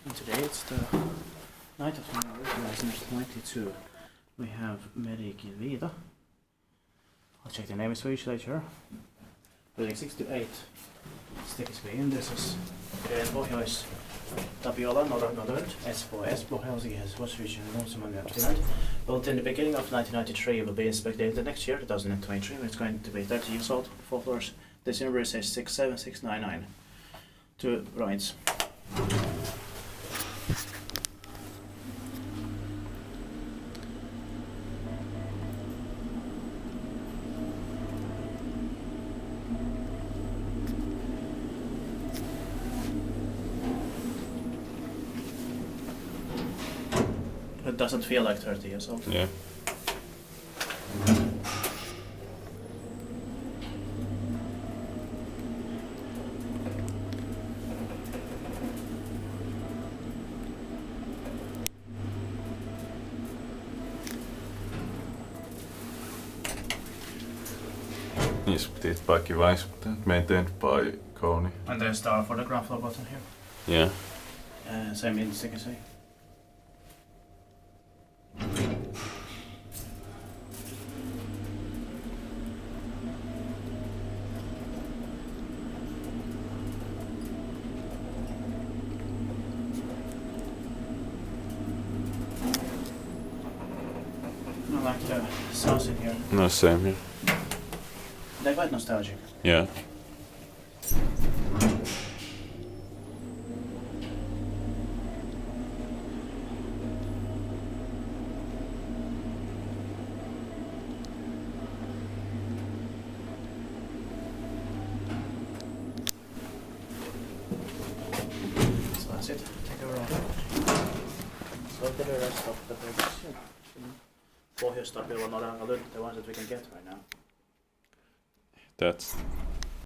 And today it's the night of November 1992. We have Mielikinviita. I'll check the name in Swedish later. Building 6 to 8. Sticks in. This is Pohjois-Tapiola, modernized, Espoo, Helsinki, West region, Finland. Built in the beginning of 1993, will be inspected the next year, 2023, when it's going to be 30 years old, 4 floors. This number says 67699. 2 rides. It doesn't feel like 30 years old. Yeah. Inspected by Device, maintained by Kone. And there's the for the ground floor button here. Yeah. Same in sticker say. I like the sounds in here. No, same here. They're quite nostalgic. Yeah. So that's it. Take a roll. So the rest of the pages. Pohjois-Tapiola, the ones that we can get right now. That's